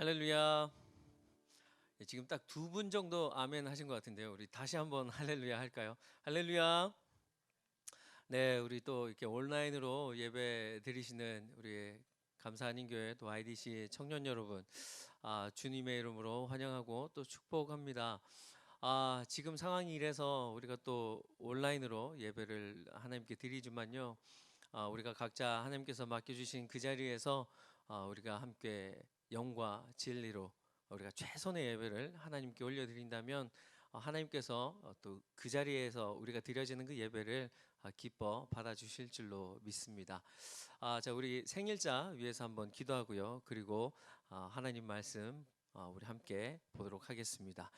할렐루야. 예, 지금 딱 두 분 정도 아멘 하신 것 같은데요. 우리 다시 한번 할렐루야 할까요? 할렐루야. 네, 우리 또 이렇게 온라인으로 예배 드리시는 우리 감사한 인교회 또 IDC 청년 여러분, 주님의 이름으로 환영하고 또 축복합니다. 지금 상황이 이래서 우리가 또 온라인으로 예배를 하나님께 드리지만요. 우리가 각자 하나님께서 맡겨주신 그 자리에서 우리가 함께 영과 진리로 우리가 최선의 예배를 하나님께 올려드린다면 하나님께서 또 그 자리에서 우리가 드려지는 그 예배를 기뻐 받아주실 줄로 믿습니다. 자, 우리 생일자 위해서 한번 기도하고요. 그리고 하나님 말씀 우리 함께 보도록 하겠습니다.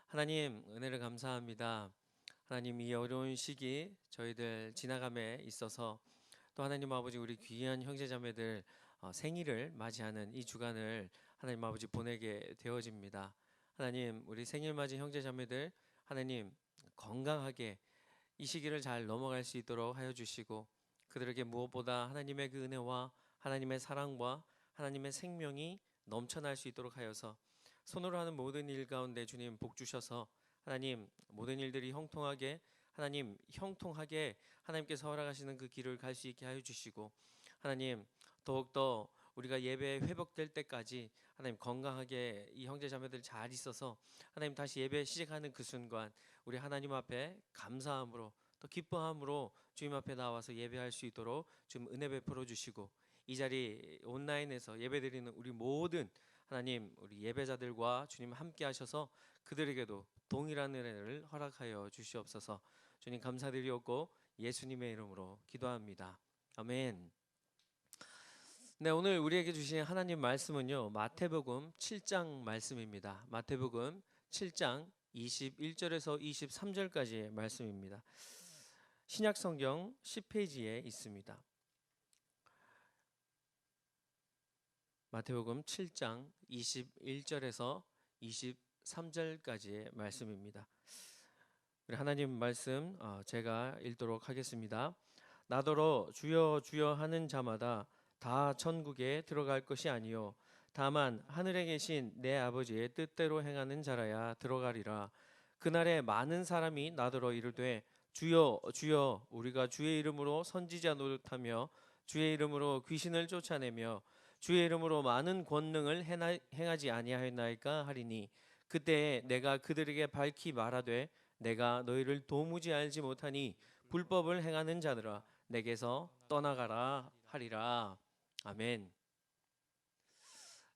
하나님 은혜를 감사합니다. 하나님 이 어려운 시기 저희들 지나감에 있어서 또 하나님 아버지 우리 귀한 형제자매들 생일을 맞이하는 이 주간을 하나님 아버지 보내게 되어집니다. 하나님 우리 생일 맞이 형제자매들 하나님 건강하게 이 시기를 잘 넘어갈 수 있도록 하여 주시고 그들에게 무엇보다 하나님의 그 은혜와 하나님의 사랑과 하나님의 생명이 넘쳐날 수 있도록 하여서 손으로 하는 모든 일 가운데 주님 복 주셔서 하나님 모든 일들이 형통하게 하나님께서 허락하시는 그 길을 갈 수 있게 하여 주시고 하나님 더욱더 우리가 예배 회복될 때까지 하나님 건강하게 이 형제 자매들 잘 있어서 하나님 다시 예배 시작하는 그 순간 우리 하나님 앞에 감사함으로 또 기뻐함으로 주님 앞에 나와서 예배할 수 있도록 좀 은혜 베풀어 주시고 이 자리 온라인에서 예배드리는 우리 모든 하나님 우리 예배자들과 주님 함께 하셔서 그들에게도 동일한 은혜를 허락하여 주시옵소서. 주님 감사드리옵고 예수님의 이름으로 기도합니다. 아멘. 네, 오늘 우리에게 주신 하나님 말씀은요. 마태복음 7장 말씀입니다. 마태복음 7장 21절에서 23절까지의 말씀입니다. 신약 성경 10페이지에 있습니다. 마태복음 7장 21절에서 23절까지의 말씀입니다. 우리 하나님 말씀 제가 읽도록 하겠습니다. 나더러 주여 주여 하는 자마다 다 천국에 들어갈 것이 아니요 다만 하늘에 계신 내 아버지의 뜻대로 행하는 자라야 들어가리라. 그날에 많은 사람이 나더러 이르되 주여 주여 우리가 주의 이름으로 선지자 노릇하며 주의 이름으로 귀신을 쫓아내며 주의 이름으로 많은 권능을 행하지 아니하였나이까 하리니 그때에 내가 그들에게 밝히 말하되 내가 너희를 도무지 알지 못하니 불법을 행하는 자들아 내게서 떠나가라 하리라. 아멘.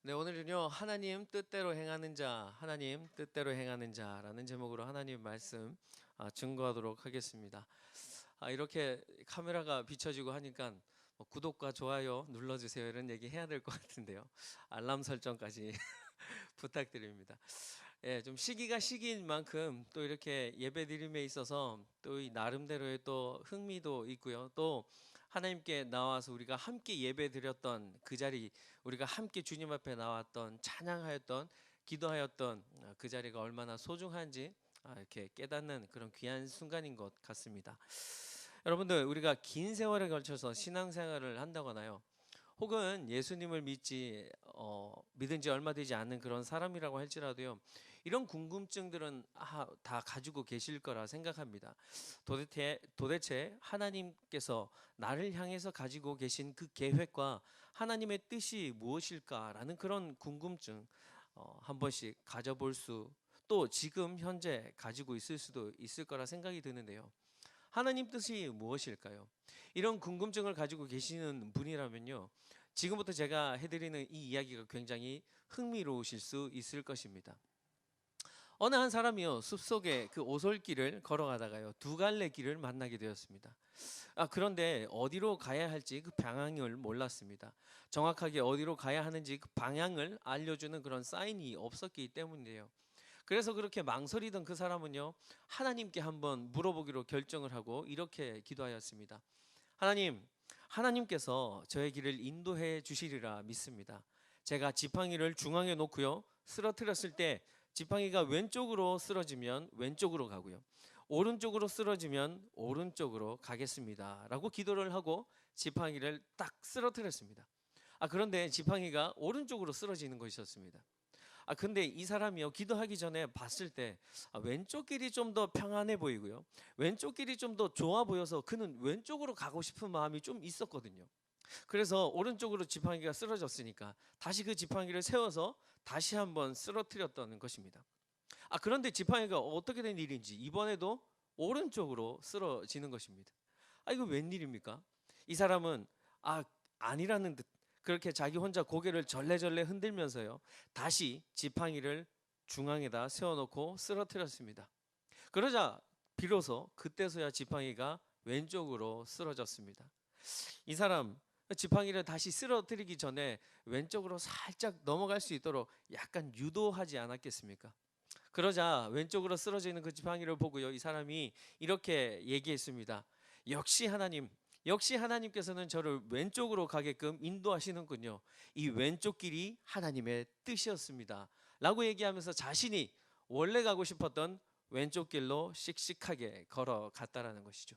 네, 오늘은요 하나님 뜻대로 행하는 자, 하나님 뜻대로 행하는 자라는 제목으로 하나님 말씀 증거하도록 하겠습니다. 이렇게 카메라가 비춰지고 하니까 구독과 좋아요 눌러주세요 이런 얘기 해야 될 것 같은데요. 알람 설정까지 부탁드립니다. 예, 좀 시기가 시기인 만큼 또 이렇게 예배드림에 있어서 또 이 나름대로의 또 흥미도 있고요. 또 하나님께 나와서 우리가 함께 예배드렸던 그 자리, 우리가 함께 주님 앞에 나왔던 찬양하였던 기도하였던 그 자리가 얼마나 소중한지 이렇게 깨닫는 그런 귀한 순간인 것 같습니다. 여러분들 우리가 긴 세월에 걸쳐서 신앙생활을 한다거나요. 혹은 예수님을 믿은 지 얼마 되지 않는 그런 사람이라고 할지라도요. 이런 궁금증들은 다 가지고 계실 거라 생각합니다. 도대체 하나님께서 나를 향해서 가지고 계신 그 계획과 하나님의 뜻이 무엇일까라는 그런 궁금증 한 번씩 가져볼 수 또 지금 현재 가지고 있을 수도 있을 거라 생각이 드는데요. 하나님 뜻이 무엇일까요? 이런 궁금증을 가지고 계시는 분이라면요. 지금부터 제가 해드리는 이 이야기가 굉장히 흥미로우실 수 있을 것입니다. 어느 한 사람이요 숲속에 그 오솔길을 걸어가다가요 두 갈래 길을 만나게 되었습니다. 그런데 어디로 가야 할지 그 방향을 몰랐습니다. 정확하게 어디로 가야 하는지 그 방향을 알려주는 그런 사인이 없었기 때문이에요. 그래서 그렇게 망설이던 그 사람은요 하나님께 한번 물어보기로 결정을 하고 이렇게 기도하였습니다. 하나님께서 저의 길을 인도해 주시리라 믿습니다. 제가 지팡이를 중앙에 놓고요 쓰러뜨렸을 때 지팡이가 왼쪽으로 쓰러지면 왼쪽으로 가고요 오른쪽으로 쓰러지면 오른쪽으로 가겠습니다 라고 기도를 하고 지팡이를 딱 쓰러뜨렸습니다. 그런데 지팡이가 오른쪽으로 쓰러지는 것이었습니다. 근데 이 사람이요, 기도하기 전에 봤을 때 왼쪽 길이 좀 더 평안해 보이고요, 왼쪽 길이 좀 더 좋아 보여서 그는 왼쪽으로 가고 싶은 마음이 좀 있었거든요. 그래서 오른쪽으로 지팡이가 쓰러졌으니까 다시 그 지팡이를 세워서 다시 한번 쓰러뜨렸던 것입니다. 그런데 지팡이가 어떻게 된 일인지 이번에도 오른쪽으로 쓰러지는 것입니다. 이거 웬일입니까? 이 사람은 아 아니라는 듯 그렇게 자기 혼자 고개를 절레절레 흔들면서요, 다시 지팡이를 중앙에다 세워놓고 쓰러뜨렸습니다. 그러자 비로소 그때서야 지팡이가 왼쪽으로 쓰러졌습니다. 이 사람 지팡이를 다시 쓰러뜨리기 전에 왼쪽으로 살짝 넘어갈 수 있도록 약간 유도하지 않았겠습니까? 그러자 왼쪽으로 쓰러지는 그 지팡이를 보고요, 이 사람이 이렇게 얘기했습니다. 역시 하나님, 역시 하나님께서는 저를 왼쪽으로 가게끔 인도하시는군요. 이 왼쪽 길이 하나님의 뜻이었습니다 라고 얘기하면서 자신이 원래 가고 싶었던 왼쪽 길로 씩씩하게 걸어갔다라는 것이죠.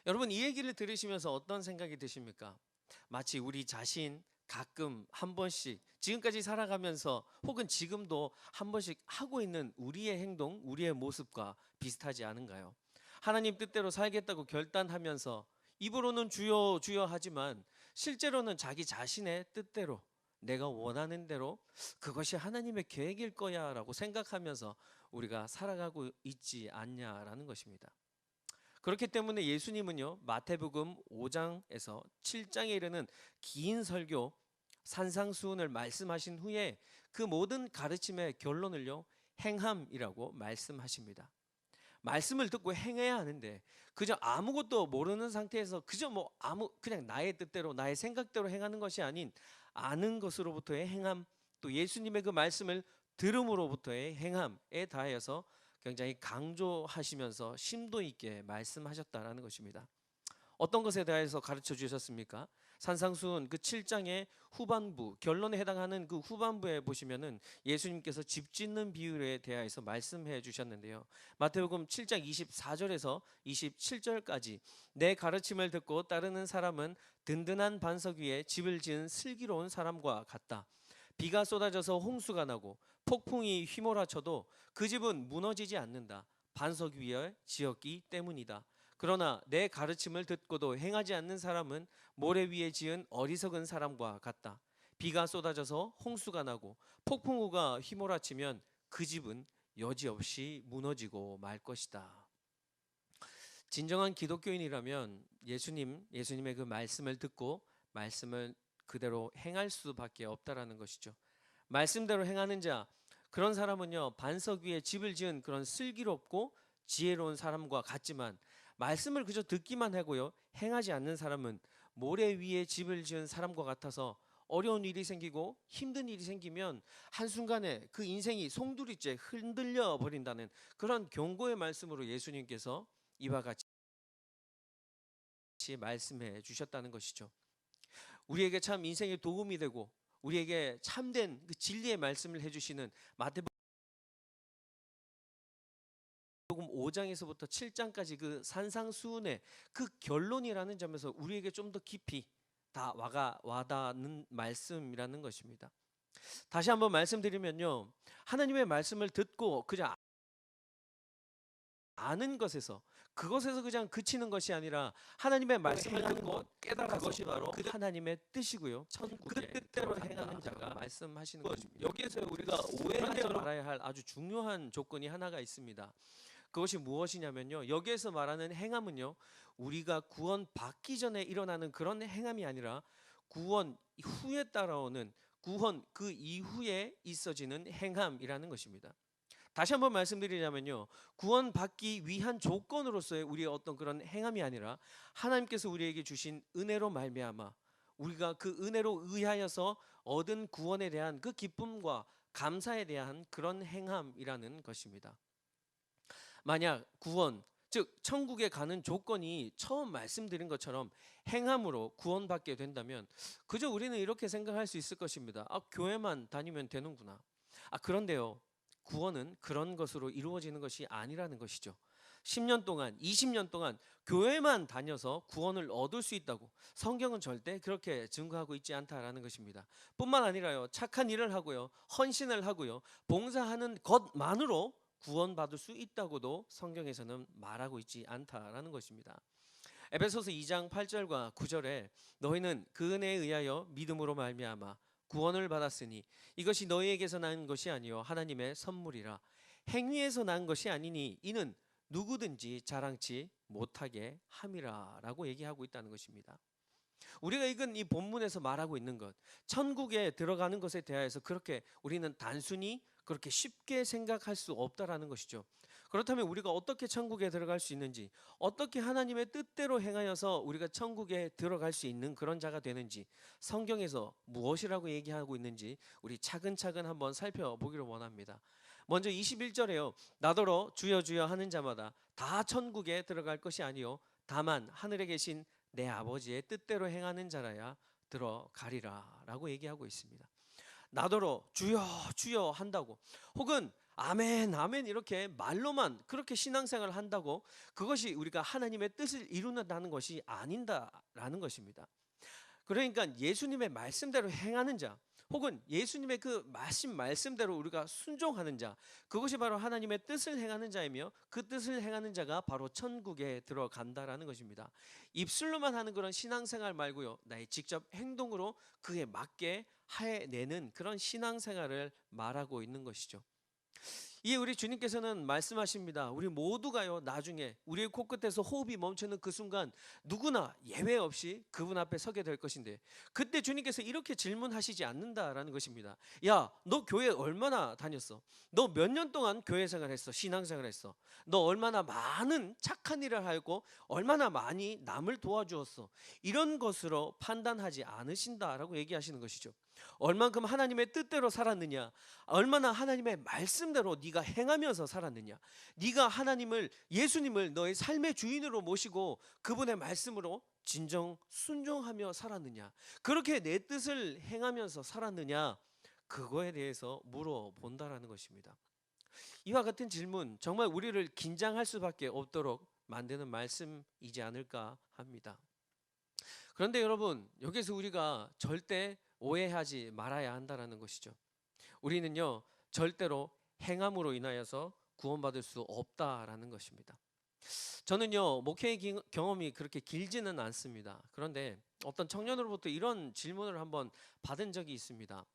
여러분, 이 얘기를 들으시면서 어떤 생각이 드십니까? 마치 우리 자신 가끔 한 번씩 지금까지 살아가면서 혹은 지금도 한 번씩 하고 있는 우리의 행동, 우리의 모습과 비슷하지 않은가요? 하나님 뜻대로 살겠다고 결단하면서 입으로는 주여 주여 하지만 실제로는 자기 자신의 뜻대로, 내가 원하는 대로 그것이 하나님의 계획일 거야 라고 생각하면서 우리가 살아가고 있지 않냐라는 것입니다. 그렇기 때문에 예수님은요, 마태복음 5장에서 7장에 이르는 긴 설교 산상수훈을 말씀하신 후에 그 모든 가르침의 결론을요, 행함이라고 말씀하십니다. 말씀을 듣고 행해야 하는데 그저 아무것도 모르는 상태에서 그저 그냥 나의 뜻대로 나의 생각대로 행하는 것이 아닌 아는 것으로부터의 행함, 또 예수님의 그 말씀을 들음으로부터의 행함에 다하여서 굉장히 강조하시면서 심도 있게 말씀하셨다라는 것입니다. 어떤 것에 대해서 가르쳐 주셨습니까? 산상수훈 그 7장의 후반부, 결론에 해당하는 그 후반부에 보시면은 예수님께서 집 짓는 비유에 대하여서 말씀해 주셨는데요. 마태복음 7장 24절에서 27절까지 내 가르침을 듣고 따르는 사람은 든든한 반석 위에 집을 지은 슬기로운 사람과 같다. 비가 쏟아져서 홍수가 나고 폭풍이 휘몰아쳐도 그 집은 무너지지 않는다. 반석 위에 지었기 때문이다. 그러나 내 가르침을 듣고도 행하지 않는 사람은 모래 위에 지은 어리석은 사람과 같다. 비가 쏟아져서 홍수가 나고 폭풍우가 휘몰아치면 그 집은 여지없이 무너지고 말 것이다. 진정한 기독교인이라면 예수님의 그 말씀을 듣고 말씀을 그대로 행할 수밖에 없다라는 것이죠. 말씀대로 행하는 자, 그런 사람은요, 반석 위에 집을 지은 그런 슬기롭고 지혜로운 사람과 같지만 말씀을 그저 듣기만 하고요, 행하지 않는 사람은 모래 위에 집을 지은 사람과 같아서 어려운 일이 생기고 힘든 일이 생기면 한순간에 그 인생이 송두리째 흔들려 버린다는 그런 경고의 말씀으로 예수님께서 이와 같이 말씀해 주셨다는 것이죠. 우리에게 참 인생에 도움이 되고 우리에게 참된 그 진리의 말씀을 해주시는 마태복음 5장에서부터 7장까지 그 산상수훈의 그 결론이라는 점에서 우리에게 좀 더 깊이 다 와닿는 말씀이라는 것입니다. 다시 한번 말씀드리면요, 하나님의 말씀을 듣고 그저 아는 것에서 그것에서 그냥 그치는 것이 아니라 하나님의 말씀을 듣고 깨달아 그것이 바로 하나님의 뜻이고요, 그 뜻대로 행하는 자가 말씀하시는 것입니다. 여기에서 우리가 오해하지 말아야 할 아주 중요한 조건이 하나가 있습니다. 그것이 무엇이냐면요, 여기에서 말하는 행함은요, 우리가 구원 받기 전에 일어나는 그런 행함이 아니라 구원 후에 따라오는, 구원 그 이후에 있어지는 행함이라는 것입니다. 다시 한번 말씀드리자면요, 구원 받기 위한 조건으로서의 우리의 어떤 그런 행함이 아니라 하나님께서 우리에게 주신 은혜로 말미암아 우리가 그 은혜로 의하여서 얻은 구원에 대한 그 기쁨과 감사에 대한 그런 행함이라는 것입니다. 만약 구원, 즉 천국에 가는 조건이 처음 말씀드린 것처럼 행함으로 구원받게 된다면 그저 우리는 이렇게 생각할 수 있을 것입니다. 교회만 다니면 되는구나. 그런데요, 구원은 그런 것으로 이루어지는 것이 아니라는 것이죠. 10년 동안, 20년 동안 교회만 다녀서 구원을 얻을 수 있다고 성경은 절대 그렇게 증거하고 있지 않다라는 것입니다. 뿐만 아니라요, 착한 일을 하고요, 헌신을 하고요, 봉사하는 것만으로 구원받을 수 있다고도 성경에서는 말하고 있지 않다라는 것입니다. 에베소서 2장 8절과 9절에 너희는 그 은혜에 의하여 믿음으로 말미암아 구원을 받았으니 이것이 너희에게서 난 것이 아니요 하나님의 선물이라. 행위에서 난 것이 아니니 이는 누구든지 자랑치 못하게 함이라라고 얘기하고 있다는 것입니다. 우리가 읽은 이 본문에서 말하고 있는 것, 천국에 들어가는 것에 대하여서 그렇게 우리는 단순히 그렇게 쉽게 생각할 수 없다라는 것이죠. 그렇다면 우리가 어떻게 천국에 들어갈 수 있는지, 어떻게 하나님의 뜻대로 행하여서 우리가 천국에 들어갈 수 있는 그런 자가 되는지, 성경에서 무엇이라고 얘기하고 있는지 우리 차근차근 한번 살펴보기를 원합니다. 먼저 21절에요. 나더러 주여 주여 하는 자마다 다 천국에 들어갈 것이 아니요 다만 하늘에 계신 내 아버지의 뜻대로 행하는 자라야 들어가리라 라고 얘기하고 있습니다. 나더러 주여 주여 한다고, 혹은 아멘 아멘 이렇게 말로만 그렇게 신앙생활을 한다고 그것이 우리가 하나님의 뜻을 이루는다는 것이 아닌다라는 것입니다. 그러니까 예수님의 말씀대로 행하는 자, 혹은 예수님의 그 말씀대로 우리가 순종하는 자, 그것이 바로 하나님의 뜻을 행하는 자이며 그 뜻을 행하는 자가 바로 천국에 들어간다라는 것입니다. 입술로만 하는 그런 신앙생활 말고요, 나의 직접 행동으로 그에 맞게 해내는 그런 신앙생활을 말하고 있는 것이죠. 이에 우리 주님께서는 말씀하십니다. 우리 모두가요, 나중에 우리의 코끝에서 호흡이 멈추는 그 순간 누구나 예외 없이 그분 앞에 서게 될 것인데, 그때 주님께서 이렇게 질문하시지 않는다라는 것입니다. 야, 너 교회 얼마나 다녔어? 너 몇 년 동안 교회 생활했어? 신앙생활 했어? 너 얼마나 많은 착한 일을 하고 얼마나 많이 남을 도와주었어? 이런 것으로 판단하지 않으신다라고 얘기하시는 것이죠. 얼만큼 하나님의 뜻대로 살았느냐, 얼마나 하나님의 말씀대로 네가 행하면서 살았느냐, 네가 하나님을, 예수님을 너의 삶의 주인으로 모시고 그분의 말씀으로 진정 순종하며 살았느냐, 그렇게 내 뜻을 행하면서 살았느냐, 그거에 대해서 물어본다라는 것입니다. 이와 같은 질문, 정말 우리를 긴장할 수밖에 없도록 만드는 말씀이지 않을까 합니다. 그런데 여러분, 여기서 우리가 절대 오해하지 말아야 한다는 것이죠. 우리는요, 절대로 행함으로 인하여서 구원받을 수 없다라는 것입니다. 저는요, 목회 경험이 그렇게 길지는 않습니다. 그런데 어떤 청년으로부터 이런 질문을 한번 받은 적이 있습니다.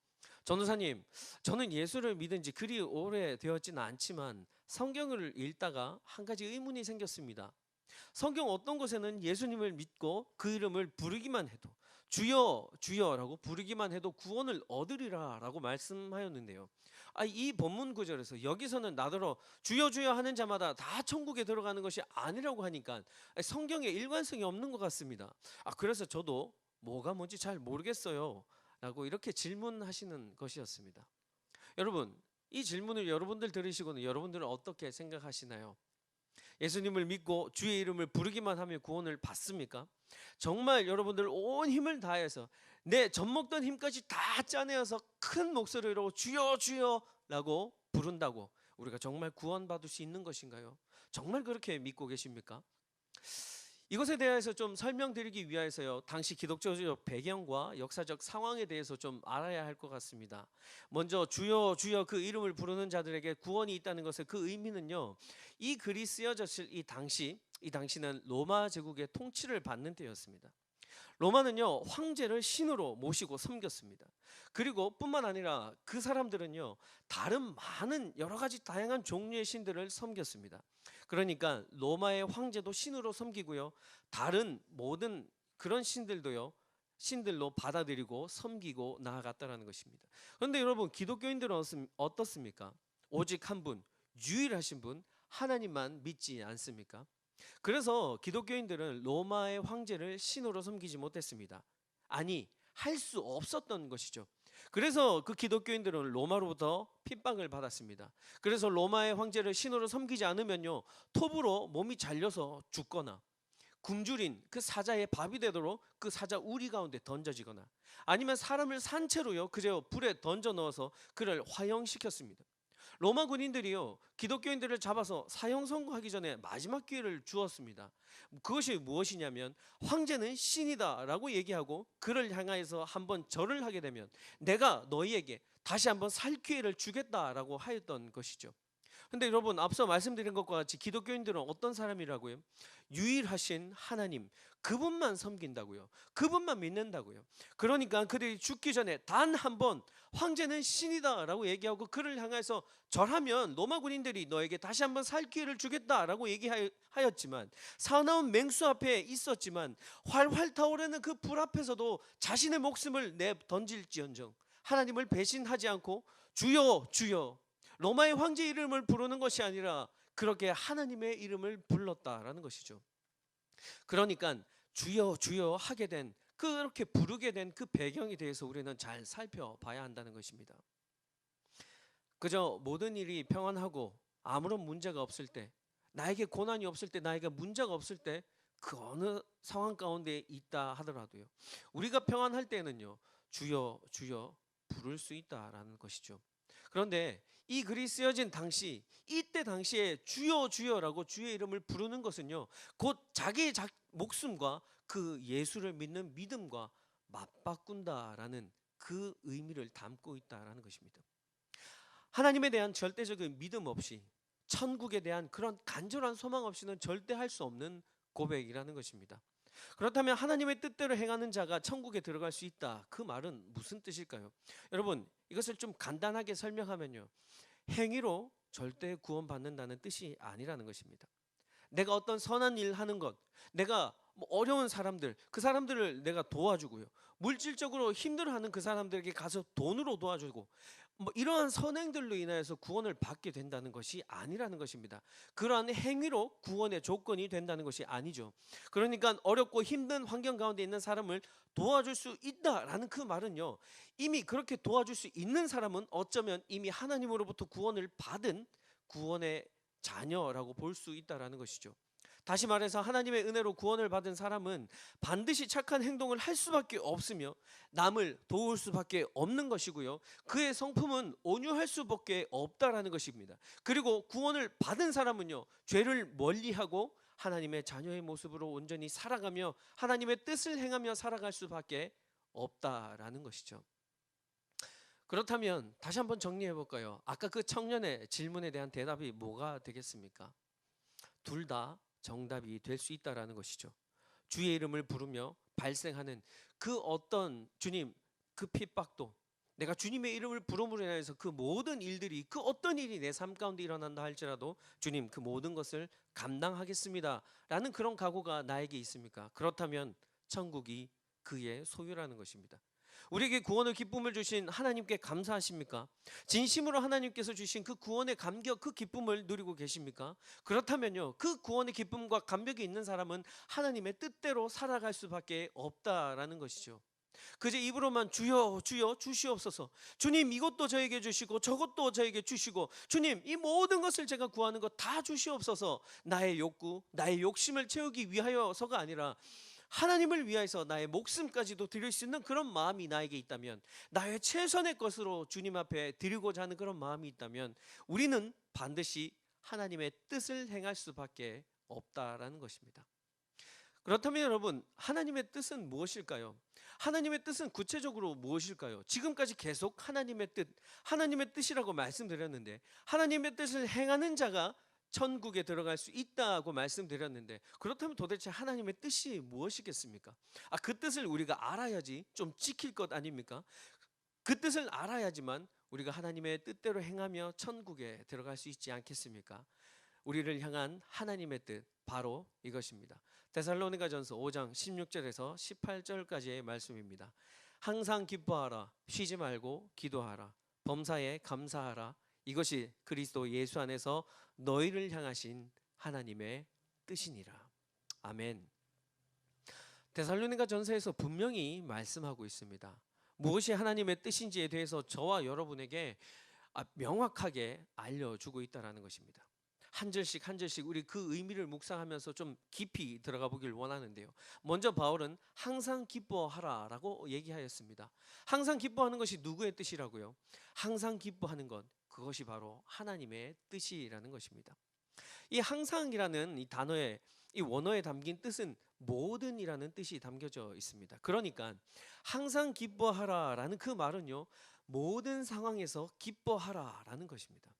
전도사님, 저는 예수를 믿은 지 그리 오래되었지는 않지만 성경을 읽다가 한 가지 의문이 생겼습니다. 성경 어떤 곳에는 예수님을 믿고 그 이름을 부르기만 해도, 주여 주여라고 부르기만 해도 구원을 얻으리라 라고 말씀하였는데요, 이 본문 구절에서 여기서는 나더러 주여 주여 하는 자마다 다 천국에 들어가는 것이 아니라고 하니까 성경에 일관성이 없는 것 같습니다. 그래서 저도 뭐가 뭔지 잘 모르겠어요 라고 이렇게 질문하시는 것이었습니다. 여러분, 이 질문을 여러분들 들으시고는 여러분들은 어떻게 생각하시나요? 예수님을 믿고 주의 이름을 부르기만 하면 구원을 받습니까? 정말 여러분들 온 힘을 다해서 내 젖먹던 힘까지 다 짜내어서 큰 목소리로 주여 주여 라고 부른다고 우리가 정말 구원받을 수 있는 것인가요? 정말 그렇게 믿고 계십니까? 이것에 대해서 좀 설명드리기 위해서요, 당시 기독교적 배경과 역사적 상황에 대해서 좀 알아야 할 것 같습니다. 먼저 주여 주여 그 이름을 부르는 자들에게 구원이 있다는 것의 그 의미는요, 이 글이 쓰여졌을 이 당시는 로마 제국의 통치를 받는 때였습니다. 로마는요, 황제를 신으로 모시고 섬겼습니다. 그리고 뿐만 아니라 그 사람들은요, 다른 많은 여러 가지 다양한 종류의 신들을 섬겼습니다. 그러니까 로마의 황제도 신으로 섬기고요, 다른 모든 그런 신들로 받아들이고 섬기고 나아갔다는 것입니다. 그런데 여러분, 기독교인들은 어떻습니까? 오직 한 분, 유일하신 분 하나님만 믿지 않습니까? 그래서 기독교인들은 로마의 황제를 신으로 섬기지 못했습니다. 아니, 할 수 없었던 것이죠. 그래서 그 기독교인들은 로마로부터 핍박을 받았습니다. 그래서 로마의 황제를 신으로 섬기지 않으면요, 톱으로 몸이 잘려서 죽거나, 굶주린 그 사자의 밥이 되도록 그 사자 우리 가운데 던져지거나, 아니면 사람을 산채로요 그저 불에 던져 넣어서 그를 화형시켰습니다. 로마 군인들이요, 기독교인들을 잡아서 사형 선고하기 전에 마지막 기회를 주었습니다. 그것이 무엇이냐면 황제는 신이다라고 얘기하고 그를 향하여서 한번 절을 하게 되면 내가 너희에게 다시 한번 살 기회를 주겠다라고 하였던 것이죠. 근데 여러분, 앞서 말씀드린 것과 같이 기독교인들은 어떤 사람이라고요? 유일하신 하나님, 그분만 섬긴다고요. 그분만 믿는다고요. 그러니까 그들이 죽기 전에 단 한 번 황제는 신이다라고 얘기하고 그를 향해서 절하면 로마 군인들이 너에게 다시 한번 살 기회를 주겠다라고 얘기하였지만, 사나운 맹수 앞에 있었지만 활활 타오르는 그 불 앞에서도 자신의 목숨을 내 던질지언정 하나님을 배신하지 않고 주여 주여, 로마의 황제 이름을 부르는 것이 아니라 그렇게 하나님의 이름을 불렀다라는 것이죠. 그러니까 주여 주여 하게 된, 그렇게 부르게 된 그 배경에 대해서 우리는 잘 살펴봐야 한다는 것입니다. 그저 모든 일이 평안하고 아무런 문제가 없을 때, 나에게 고난이 없을 때, 나에게 문제가 없을 때, 그 어느 상황 가운데 있다 하더라도요, 우리가 평안할 때는요 주여 주여 부를 수 있다라는 것이죠. 그런데 이 글이 쓰여진 당시, 이때 당시에 주여 주여라고 주의 이름을 부르는 것은요, 곧 자기의 목숨과 그 예수를 믿는 믿음과 맞바꾼다라는 그 의미를 담고 있다라는 것입니다. 하나님에 대한 절대적인 믿음 없이, 천국에 대한 그런 간절한 소망 없이는 절대 할 수 없는 고백이라는 것입니다. 그렇다면 하나님의 뜻대로 행하는 자가 천국에 들어갈 수 있다, 그 말은 무슨 뜻일까요? 여러분, 이것을 좀 간단하게 설명하면요, 행위로 절대 구원받는다는 뜻이 아니라는 것입니다. 내가 어떤 선한 일 하는 것, 내가 어려운 사람들, 그 사람들을 내가 도와주고요, 물질적으로 힘들어하는 그 사람들에게 가서 돈으로 도와주고, 이러한 선행들로 인하여서 구원을 받게 된다는 것이 아니라는 것입니다. 그러한 행위로 구원의 조건이 된다는 것이 아니죠. 그러니까 어렵고 힘든 환경 가운데 있는 사람을 도와줄 수 있다라는 그 말은요, 이미 그렇게 도와줄 수 있는 사람은 어쩌면 이미 하나님으로부터 구원을 받은 구원의 자녀라고 볼 수 있다라는 것이죠. 다시 말해서 하나님의 은혜로 구원을 받은 사람은 반드시 착한 행동을 할 수밖에 없으며 남을 도울 수밖에 없는 것이고요, 그의 성품은 온유할 수밖에 없다라는 것입니다. 그리고 구원을 받은 사람은요, 죄를 멀리하고 하나님의 자녀의 모습으로 온전히 살아가며 하나님의 뜻을 행하며 살아갈 수밖에 없다라는 것이죠. 그렇다면 다시 한번 정리해 볼까요? 아까 그 청년의 질문에 대한 대답이 뭐가 되겠습니까? 둘 다 정답이 될 수 있다라는 것이죠. 주의 이름을 부르며 발생하는 그 어떤, 주님, 그 핍박도, 내가 주님의 이름을 부름으로 인해서 그 모든 일들이, 그 어떤 일이 내 삶 가운데 일어난다 할지라도 주님, 그 모든 것을 감당하겠습니다 라는 그런 각오가 나에게 있습니까? 그렇다면 천국이 그의 소유라는 것입니다. 우리에게 구원의 기쁨을 주신 하나님께 감사하십니까? 진심으로 하나님께서 주신 그 구원의 감격, 그 기쁨을 누리고 계십니까? 그렇다면요, 그 구원의 기쁨과 감격이 있는 사람은 하나님의 뜻대로 살아갈 수밖에 없다라는 것이죠. 그저 입으로만 주여 주여 주시옵소서, 주님 이것도 저에게 주시고 저것도 저에게 주시고, 주님 이 모든 것을 제가 구하는 것 다 주시옵소서, 나의 욕구, 나의 욕심을 채우기 위하여서가 아니라 하나님을 위하여서 나의 목숨까지도 드릴 수 있는 그런 마음이 나에게 있다면, 나의 최선의 것으로 주님 앞에 드리고자 하는 그런 마음이 있다면, 우리는 반드시 하나님의 뜻을 행할 수밖에 없다라는 것입니다. 그렇다면 여러분, 하나님의 뜻은 무엇일까요? 하나님의 뜻은 구체적으로 무엇일까요? 지금까지 계속 하나님의 뜻, 하나님의 뜻이라고 말씀드렸는데, 하나님의 뜻을 행하는 자가 천국에 들어갈 수 있다고 말씀드렸는데, 그렇다면 도대체 하나님의 뜻이 무엇이겠습니까? 그 뜻을 우리가 알아야지 좀 지킬 것 아닙니까? 그 뜻을 알아야지만 우리가 하나님의 뜻대로 행하며 천국에 들어갈 수 있지 않겠습니까? 우리를 향한 하나님의 뜻, 바로 이것입니다. 데살로니가전서 5장 16절에서 18절까지의 말씀입니다. 항상 기뻐하라, 쉬지 말고 기도하라, 범사에 감사하라, 이것이 그리스도 예수 안에서 너희를 향하신 하나님의 뜻이니라. 아멘. 데살로니가전서에서 분명히 말씀하고 있습니다. 무엇이 하나님의 뜻인지에 대해서 저와 여러분에게 명확하게 알려주고 있다는 것입니다. 한 절씩 한 절씩 우리 그 의미를 묵상하면서 좀 깊이 들어가 보길 원하는데요, 먼저 바울은 항상 기뻐하라 라고 얘기하였습니다. 항상 기뻐하는 것이 누구의 뜻이라고요? 항상 기뻐하는 것, 그것이 바로 하나님의 뜻이라는 것입니다. 이 항상이라는 이 단어의 이 원어에 담긴 뜻은 모든이라는 뜻이 담겨져 있습니다. 그러니까 항상 기뻐하라라는 그 말은요, 모든 상황에서 기뻐하라라는 것입니다.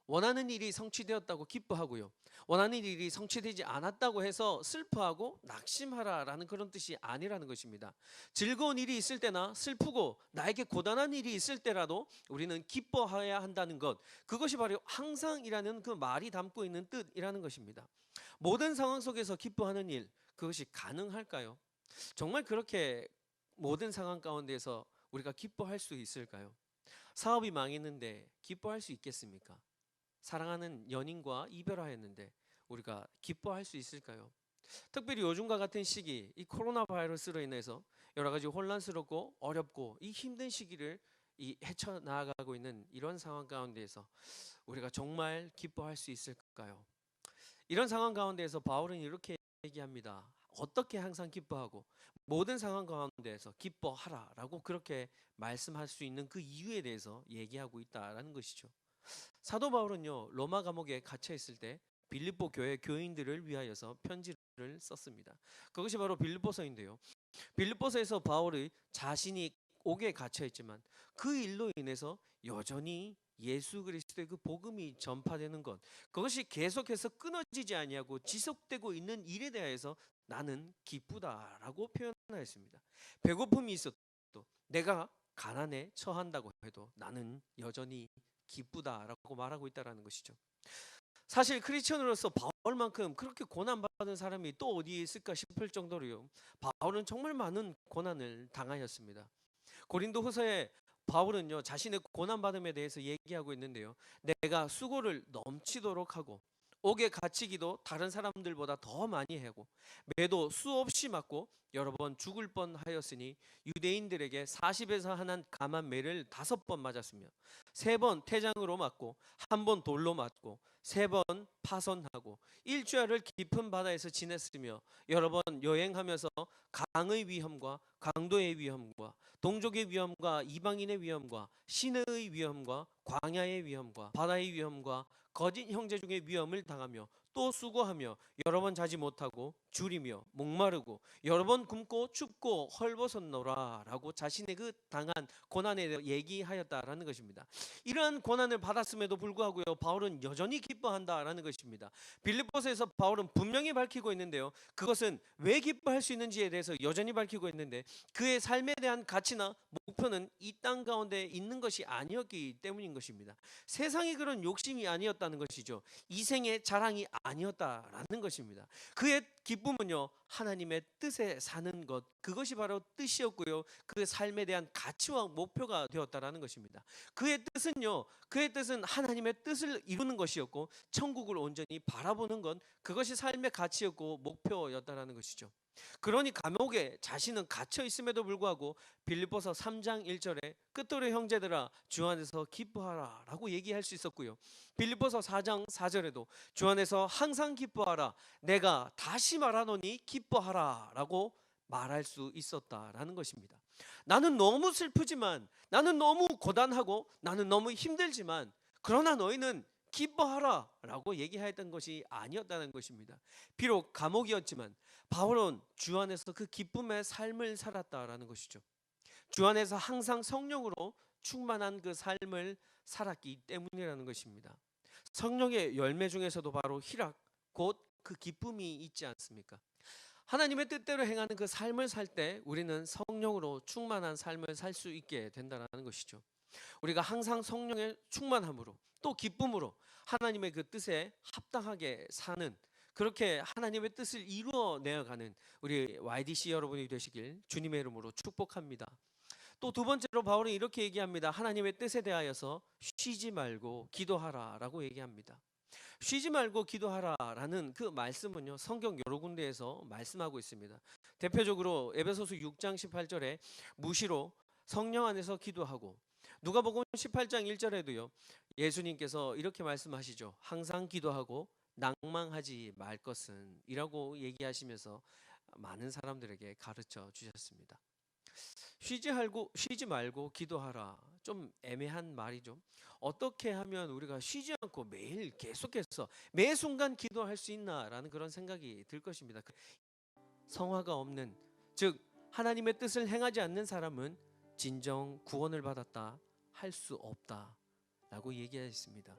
원하는 일이 성취되었다고 기뻐하고요, 원하는 일이 성취되지 않았다고 해서 슬퍼하고 낙심하라라는 그런 뜻이 아니라는 것입니다. 즐거운 일이 있을 때나 슬프고 나에게 고단한 일이 있을 때라도 우리는 기뻐해야 한다는 것, 그것이 바로 항상이라는 그 말이 담고 있는 뜻이라는 것입니다. 모든 상황 속에서 기뻐하는 일, 그것이 가능할까요? 정말 그렇게 모든 상황 가운데서 우리가 기뻐할 수 있을까요? 사업이 망했는데 기뻐할 수 있겠습니까? 사랑하는 연인과 이별하였는데 우리가 기뻐할 수 있을까요? 특별히 요즘과 같은 시기, 이 코로나 바이러스로 인해서 여러 가지 혼란스럽고 어렵고 이 힘든 시기를 헤쳐나가고 있는 이런 상황 가운데에서 우리가 정말 기뻐할 수 있을까요? 이런 상황 가운데에서 바울은 이렇게 얘기합니다. 어떻게 항상 기뻐하고 모든 상황 가운데에서 기뻐하라라고 그렇게 말씀할 수 있는 그 이유에 대해서 얘기하고 있다라는 것이죠. 사도 바울은요, 로마 감옥에 갇혀 있을 때 빌립보 교회 교인들을 위하여서 편지를 썼습니다. 그것이 바로 빌립보서인데요. 빌립보서에서 바울이 자신이 옥에 갇혀 있지만 그 일로 인해서 여전히 예수 그리스도의 그 복음이 전파되는 것, 그것이 계속해서 끊어지지 아니하고 지속되고 있는 일에 대해서 나는 기쁘다라고 표현하였습니다. 배고픔이 있어도, 내가 가난에 처한다고 해도 나는 여전히 기쁘다라고 말하고 있다라는 것이죠. 사실 크리스천으로서 바울만큼 그렇게 고난받은 사람이 또 어디에 있을까 싶을 정도로요, 바울은 정말 많은 고난을 당하였습니다. 고린도 후서에 바울은요, 자신의 고난받음에 대해서 얘기하고 있는데요, 내가 수고를 넘치도록 하고 옥에 갇히기도 다른 사람들보다 더 많이 하고 매도 수없이 맞고 여러 번 죽을 뻔하였으니 유대인들에게 40에서 하나 감한 매를 5번 맞았으며 3번 태장으로 맞고 1번 돌로 맞고 3번 파선하고 일주일을 깊은 바다에서 지냈으며 여러 번 여행하면서 강의 위험과 강도의 위험과 동족의 위험과 이방인의 위험과 시내의 위험과 광야의 위험과 바다의 위험과 거짓 형제 중의 위험을 당하며 또 수고하며 여러 번 자지 못하고 줄이며 목마르고 여러 번 굶고 춥고 헐벗었노라 라고 자신의 그 당한 고난에 대해 얘기하였다라는 것입니다. 이러한 고난을 받았음에도 불구하고요, 바울은 여전히 기뻐한다라는 것입니다. 빌립보서에서 바울은 분명히 밝히고 있는데요, 그것은 왜 기뻐할 수 있는지에 대해서 여전히 밝히고 있는데 그의 삶에 대한 가치나 목표는 이 땅 가운데 있는 것이 아니었기 때문인 것입니다. 세상이 그런 욕심이 아니었다는 것이죠. 이생의 자랑이 아니었다라는 것입니다. 그의 기쁨은요, 하나님의 뜻에 사는 것, 그것이 바로 뜻이었고요, 그 삶에 대한 가치와 목표가 되었다라는 것입니다. 그의 뜻은 하나님의 뜻을 이루는 것이었고 천국을 온전히 바라보는 것, 그것이 삶의 가치였고 목표였다라는 것이죠. 그러니 감옥에 자신은 갇혀 있음에도 불구하고 빌립보서 3장 1절에 끝으로 형제들아 주 안에서 기뻐하라라고 얘기할 수 있었고요, 빌립보서 4장 4절에도 주 안에서 항상 기뻐하라, 내가 다시 말하노니 기뻐하라라고 말할 수 있었다라는 것입니다. 나는 너무 슬프지만, 나는 너무 고단하고, 나는 너무 힘들지만, 그러나 너희는 기뻐하라 라고 얘기했던 것이 아니었다는 것입니다. 비록 감옥이었지만 바울은 주 안에서 그 기쁨의 삶을 살았다라는 것이죠. 주 안에서 항상 성령으로 충만한 그 삶을 살았기 때문이라는 것입니다. 성령의 열매 중에서도 바로 희락, 곧 그 기쁨이 있지 않습니까? 하나님의 뜻대로 행하는 그 삶을 살 때 우리는 성령으로 충만한 삶을 살 수 있게 된다는 것이죠. 우리가 항상 성령의 충만함으로 또 기쁨으로 하나님의 그 뜻에 합당하게 사는, 그렇게 하나님의 뜻을 이루어내어가는 우리 YDC 여러분이 되시길 주님의 이름으로 축복합니다. 또 두 번째로 바울은 이렇게 얘기합니다. 하나님의 뜻에 대하여서 쉬지 말고 기도하라라고 얘기합니다. 쉬지 말고 기도하라라는 그 말씀은요, 성경 여러 군데에서 말씀하고 있습니다. 대표적으로 에베소서 6장 18절에 무시로 성령 안에서 기도하고, 누가복음 18장 1절에도요, 예수님께서 이렇게 말씀하시죠. 항상 기도하고 낭망하지 말 것은 이라고 얘기하시면서 많은 사람들에게 가르쳐 주셨습니다. 쉬지 말고 기도하라. 좀 애매한 말이죠. 어떻게 하면 우리가 쉬지 않고 매일 계속해서 매 순간 기도할 수 있나라는 그런 생각이 들 것입니다. 성화가 없는, 즉 하나님의 뜻을 행하지 않는 사람은 진정 구원을 받았다 할 수 없다라고 얘기했습니다.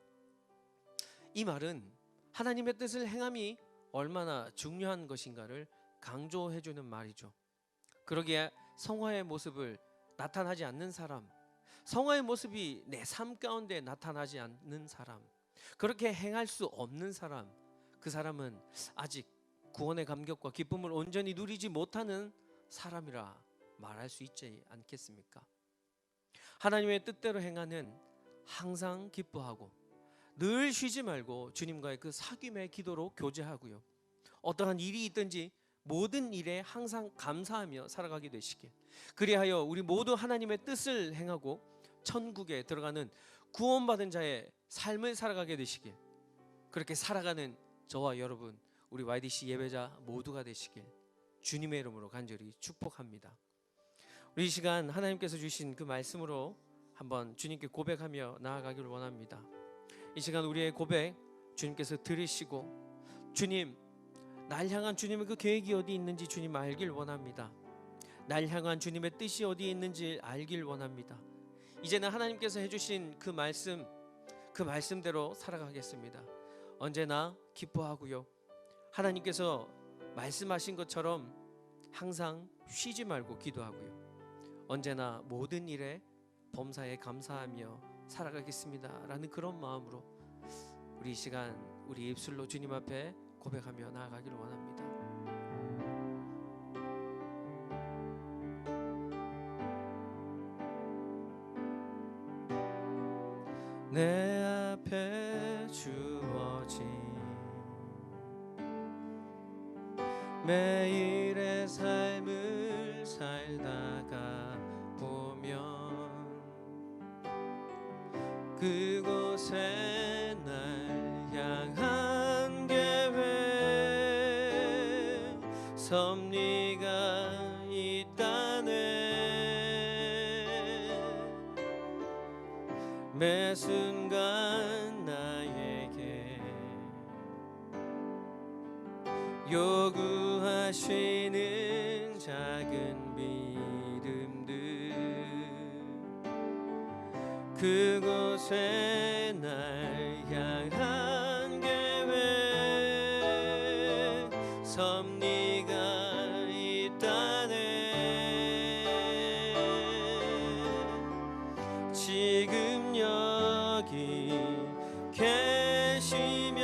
이 말은 하나님의 뜻을 행함이 얼마나 중요한 것인가를 강조해 주는 말이죠. 그러기에 성화의 모습을 나타나지 않는 사람, 성화의 모습이 내 삶 가운데 나타나지 않는 사람, 그렇게 행할 수 없는 사람, 그 사람은 아직 구원의 감격과 기쁨을 온전히 누리지 못하는 사람이라 말할 수 있지 않겠습니까? 하나님의 뜻대로 행하는 항상 기뻐하고 늘 쉬지 말고 주님과의 그 사귐의 기도로 교제하고요, 어떠한 일이 있든지 모든 일에 항상 감사하며 살아가게 되시길, 그리하여 우리 모두 하나님의 뜻을 행하고 천국에 들어가는 구원받은 자의 삶을 살아가게 되시길, 그렇게 살아가는 저와 여러분, 우리 YDC 예배자 모두가 되시길 주님의 이름으로 간절히 축복합니다. 우리 이 시간 하나님께서 주신 그 말씀으로 한번 주님께 고백하며 나아가기를 원합니다. 이 시간 우리의 고백 주님께서 들으시고, 주님, 날 향한 주님의 그 계획이 어디 있는지 주님 알길 원합니다. 날 향한 주님의 뜻이 어디에 있는지 알길 원합니다. 이제는 하나님께서 해주신 그 말씀대로 살아가겠습니다. 언제나 기뻐하고요, 하나님께서 말씀하신 것처럼 항상 쉬지 말고 기도하고요, 언제나 모든 일에 범사에 감사하며 살아가겠습니다 라는 그런 마음으로 우리 이 시간 우리 입술로 주님 앞에 고백하며 나아가기를 원합니다. 내 앞에 주어진 매일의 삶을 살다가 보면 그곳에 날 향한 계획 섭리가 있다네. 매 순간 나에게 요구하시는 작은 믿음들, 그곳에 날 향한 계획 섭리가 있다네. 지금 여기 계시며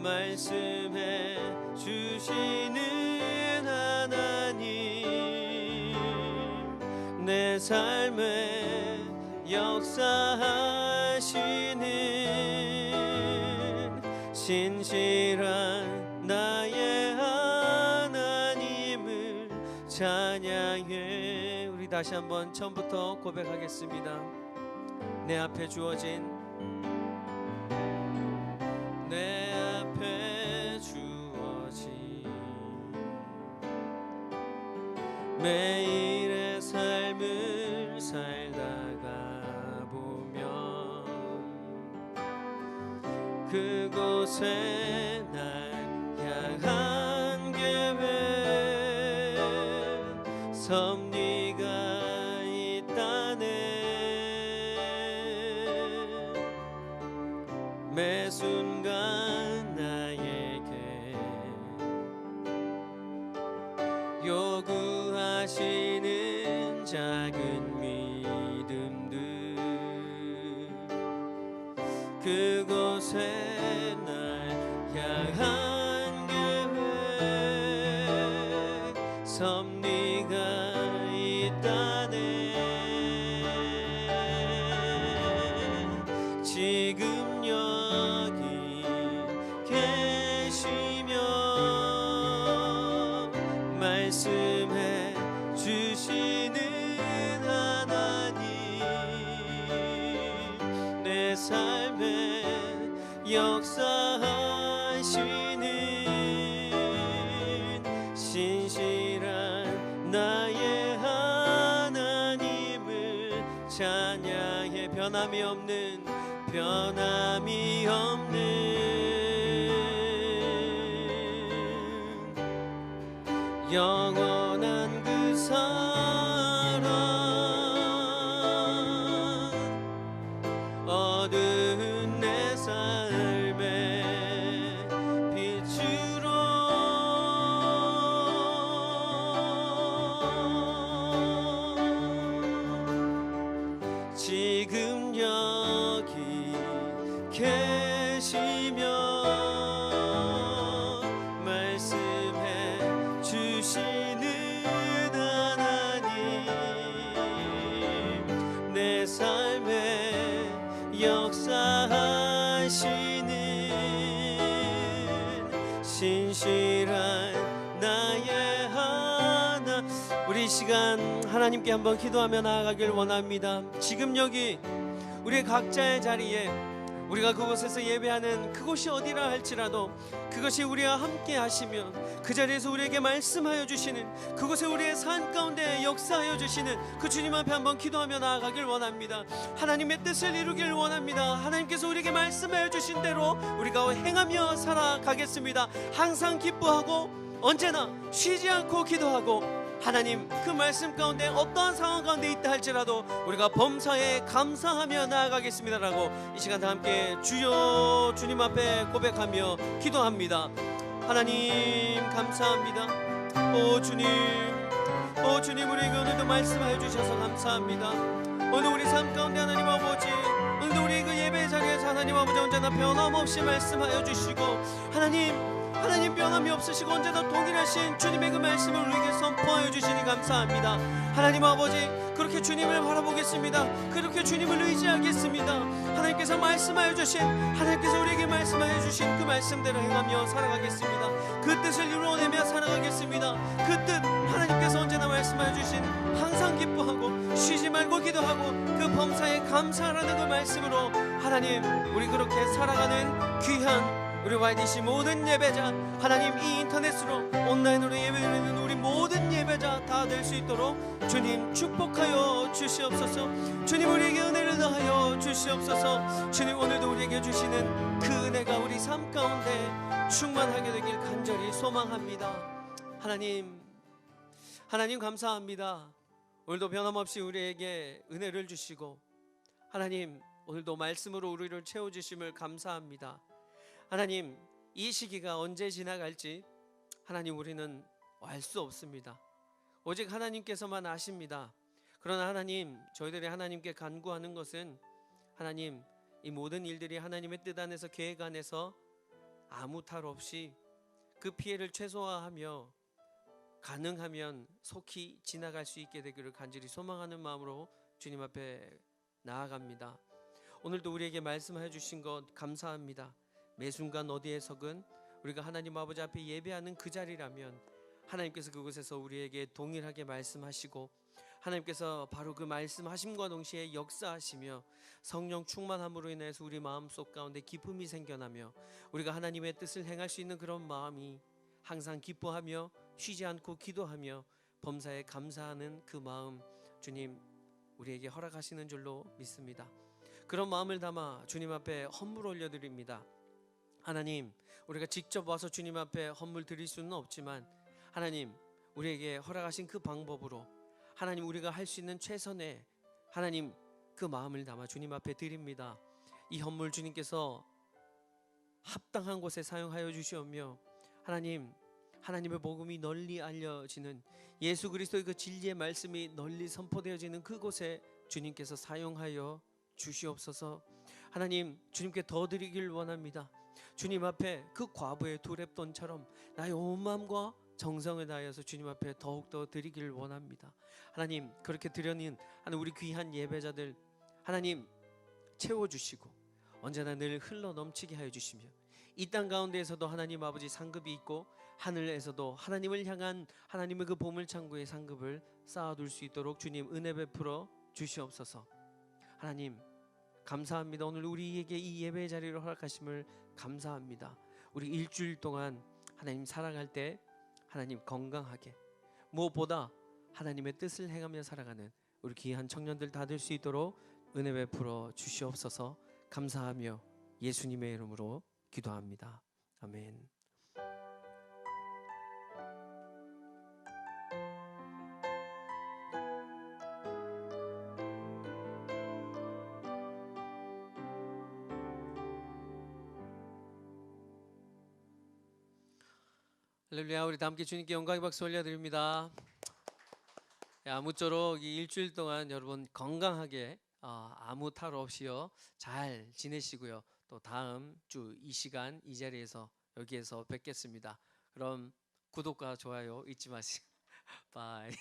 말씀해 주시는 하나님, 내 삶에 역사하시는 신실한 나의 하나님을 찬양해. 우리 다시 한번 처음부터 고백하겠습니다. 내 앞에 주어진 매일의 삶을 살다가 보면 그곳에 날 향한 계획 섭리가 있다네. 매 순간 나에게 요구하시는 작은 믿음들, 그곳에 날 향한 계획 섭리가 있다네. 지금 여기 계시며 말씀해 주시는 하나님, 내 삶에 역사하시는 신실한 나의 하나님을 찬양해. 변함이 없는 영원한 그 사랑, 어두운 내 삶의 빛으로 지금 여기 계시며 말씀해 주시는 하나님, 내 삶에 역사하시는 신실한 나의 하나. 우리 이 시간 하나님께 한번 기도하며 나아가길 원합니다. 지금 여기 우리 각자의 자리에, 우리가 그곳에서 예배하는 그곳이 어디라 할지라도 그것이 우리와 함께 하시면 그 자리에서 우리에게 말씀하여 주시는, 그곳에 우리의 삶 가운데 역사하여 주시는 그 주님 앞에 한번 기도하며 나아가길 원합니다. 하나님의 뜻을 이루길 원합니다. 하나님께서 우리에게 말씀하여 주신 대로 우리가 행하며 살아가겠습니다. 항상 기뻐하고 언제나 쉬지 않고 기도하고, 하나님 그 말씀 가운데 어떠한 상황 가운데 있다 할지라도 우리가 범사에 감사하며 나아가겠습니다라고 이 시간 다 함께 주여 주님 앞에 고백하며 기도합니다. 하나님 감사합니다. 오 주님 우리에게 오늘도 말씀하여 주셔서 감사합니다. 오늘 우리 삶 가운데 하나님 아버지, 오늘도 우리 그 예배 자리에서 하나님 아버지 언제나 변함없이 말씀하여 주시고, 하나님 변함이 없으시고 언제나 동일하신 주님의 그 말씀을 우리에게 선포하여 주시니 감사합니다. 하나님 아버지, 그렇게 주님을 바라보겠습니다. 그렇게 주님을 의지하겠습니다. 하나님께서 말씀하여 주신, 하나님께서 우리에게 말씀하여 주신 그 말씀대로 행하며 살아가겠습니다. 그 뜻을 이루어내며 살아가겠습니다. 그 뜻, 하나님께서 언제나 말씀하여 주신 항상 기뻐하고 쉬지 말고 기도하고 그 범사에 감사하라는 그 말씀으로 하나님 우리 그렇게 살아가는 귀한 우리 YDC 모든 예배자, 하나님 이 인터넷으로 온라인으로 예배드리는 우리 모든 예배자 다 될 수 있도록 주님 축복하여 주시옵소서. 주님 우리에게 은혜를 더하여 주시옵소서. 주님 오늘도 우리에게 주시는 그 은혜가 우리 삶 가운데 충만하게 되길 간절히 소망합니다. 하나님 감사합니다. 오늘도 변함없이 우리에게 은혜를 주시고, 하나님 오늘도 말씀으로 우리를 채워주심을 감사합니다. 하나님 이 시기가 언제 지나갈지 하나님 우리는 알 수 없습니다. 오직 하나님께서만 아십니다. 그러나 하나님, 저희들이 하나님께 간구하는 것은 하나님 이 모든 일들이 하나님의 뜻 안에서 계획 안에서 아무 탈 없이 그 피해를 최소화하며 가능하면 속히 지나갈 수 있게 되기를 간절히 소망하는 마음으로 주님 앞에 나아갑니다. 오늘도 우리에게 말씀해 주신 것 감사합니다. 매 순간 어디에서건 우리가 하나님 아버지 앞에 예배하는 그 자리라면 하나님께서 그곳에서 우리에게 동일하게 말씀하시고, 하나님께서 바로 그 말씀하심과 동시에 역사하시며 성령 충만함으로 인해서 우리 마음속 가운데 기쁨이 생겨나며 우리가 하나님의 뜻을 행할 수 있는 그런 마음이 항상 기뻐하며 쉬지 않고 기도하며 범사에 감사하는 그 마음 주님 우리에게 허락하시는 줄로 믿습니다. 그런 마음을 담아 주님 앞에 헌물 올려드립니다. 하나님 우리가 직접 와서 주님 앞에 헌물 드릴 수는 없지만 하나님 우리에게 허락하신 그 방법으로 하나님 우리가 할 수 있는 최선의 하나님 그 마음을 담아 주님 앞에 드립니다. 이 헌물 주님께서 합당한 곳에 사용하여 주시오며 하나님의 복음이 널리 알려지는 예수 그리스도의 그 진리의 말씀이 널리 선포되어지는 그곳에 주님께서 사용하여 주시옵소서. 하나님 주님께 더 드리길 원합니다. 주님 앞에 그 과부의 두 렙돈처럼 나의 온 마음과 정성을 다하여서 주님 앞에 더욱더 드리기를 원합니다. 하나님 그렇게 드려는 우리 귀한 예배자들 하나님 채워주시고 언제나 늘 흘러 넘치게 하여 주시며 이 땅 가운데에서도 하나님 아버지 상급이 있고 하늘에서도 하나님을 향한 하나님의 그 보물창고의 상급을 쌓아둘 수 있도록 주님 은혜 베풀어 주시옵소서. 하나님 감사합니다. 오늘 우리에게 이 예배 자리를 허락하심을 감사합니다. 우리 일주일 동안 하나님 살아갈 때 하나님 건강하게 무엇보다 하나님의 뜻을 행하며 살아가는 우리 귀한 청년들 다 될 수 있도록 은혜 베풀어 주시옵소서. 감사하며 예수님의 이름으로 기도합니다. 아멘. 할렐루야. 우리 다 함께 주님께 영광의 박수 올려드립니다. 아무쪼록 이 일주일 동안 여러분 건강하게 아무 탈 없이요 잘 지내시고요. 또 다음 주 이 시간 이 자리에서 여기에서 뵙겠습니다. 그럼 구독과 좋아요 잊지 마시고 바이.